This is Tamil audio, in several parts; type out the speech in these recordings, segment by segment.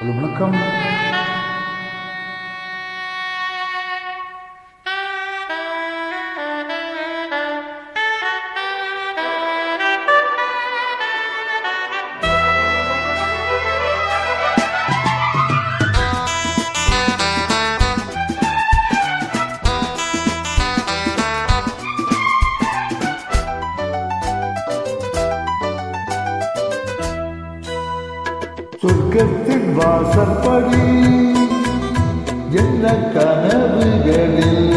ஹலோ வணக்கம். சொர்க்கத்தின் வாசற்படி என்ன கனவுகளில்,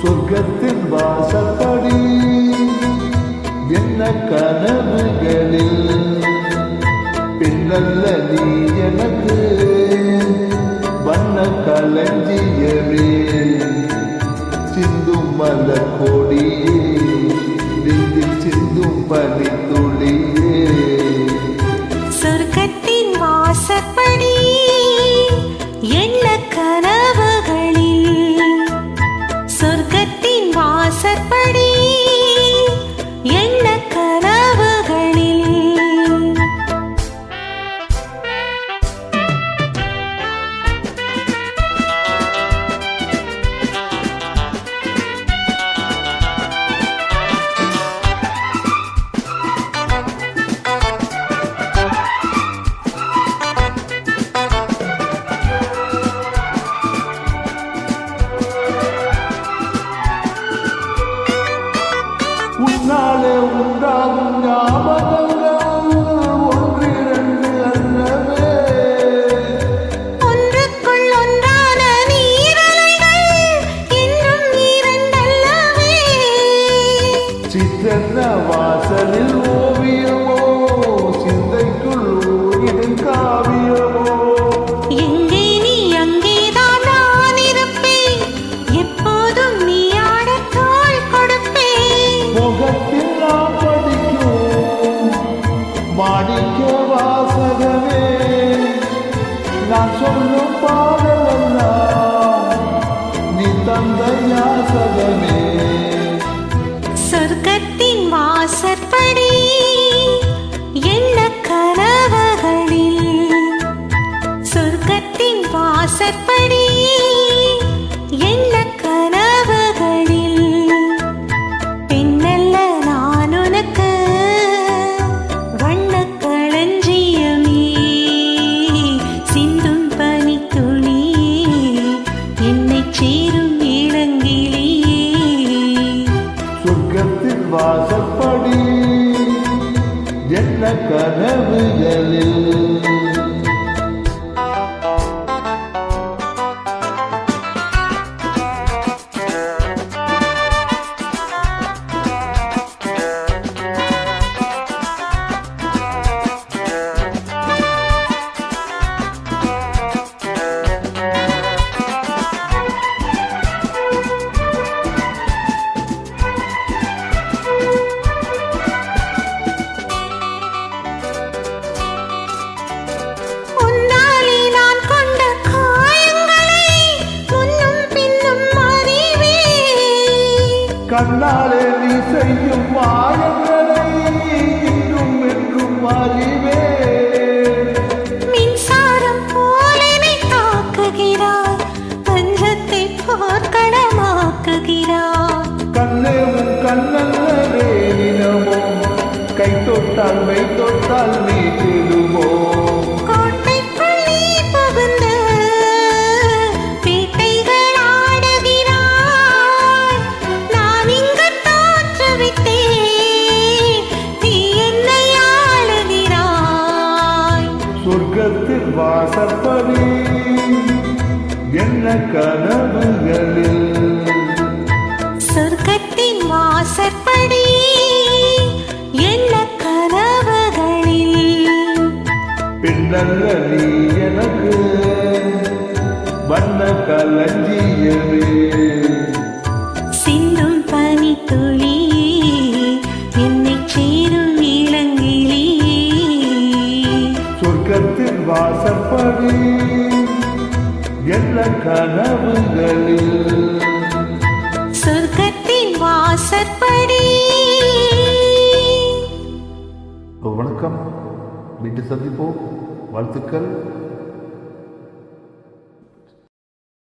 சொர்க்கத்தின் வாசற்படி என்ன கனவுகளில், பின்னல்ல நீ எனக்கு வண்ண களஞ்சியமே, சிந்தும் மலர் கொடியே, நெஞ்சில் சிந்தும் பனித்துளியே. சொர்க்கத்தின் வாசற்படி என்ன கனவுகளில், சொர்க்கத்தின் வாசற்படி என்ன கனவுகளில். உன்னாலே உண்டாகும் ஞாபகங்கள் ஒன்றிரண்டு அல்லவே, ஒன்றுக்குள் ஒன்றான நீரலைகள் இன்னும் இரண்டல்லவே. சித்தன்ன வாசலில் ஓவியமோ, சிந்தைக்குள் ஊரிடும் காவியமோ. எங்கே நீ அங்கேதான் நான் இருப்பேன், எப்போதும் நீ ஆடத் தோள் கொடுப்பேன். முகத்தில் நாம் படிக்கும் மாணிக்க வாசகமே, நான் சொல்லும் பாடலெல்லாம் நீ தந்த யாசகமே. சொர்க்கத்தின் வாசற்படி என்ன கனவுகளில், சொர்க்கத்தின் வாசற்படி என்ன கனவுகளில், பெண்ணல்ல நான் உனக்கு வண்ணக் களஞ்சியமே, சிந்தும் பனித்துளியே, என்னைச் சேரும் இளங்கிளியே. சொர்க்கத்தின் வாசற்படி என்ன கனவுகளில். உன்னாலே நான் கொண்ட காயங்களை முன்னும் பின்னும் அறிவேன். கண்ணாலே நீ செய்யும் மாயங்களை இன்னும் என்றும் அறிவே. மின்சாரம் போல என்னை தாக்குகிறாய், பஞ்சத்தை போர்க்களமாக்குகிறாய். கண்ணே உன் கண்ணல்லே தினமும், கை தொட்டால் மெய் தொட்டால் நீ திருவோம். கோட்டைக்குள் நீ புகுந்து வேட்டைகள் ஆடுகிறாய், நான் இங்கு தோற்றுவிட்டேன், நீ என்னை ஆளுகிறாய். சொர்க்கத்தின் வாசற்படி என்ன கனவுகளில், சொர்க்கத்தின் வாசற்படி என்ன கனவுகளில், பின்னல்ல நீ எனக்கு வண்ண களஞ்சியமே, சிந்தும் பனித்துளியே, என்னைச் சேரும் இளங்கிளியே. சொர்க்கத்தின் வாசற்படி என்ன கனவுகளில். சொர்க்கத்தின் வாசற்படி. வணக்கம், மீண்டும் சந்திப்போம். வாழ்த்துக்கள்.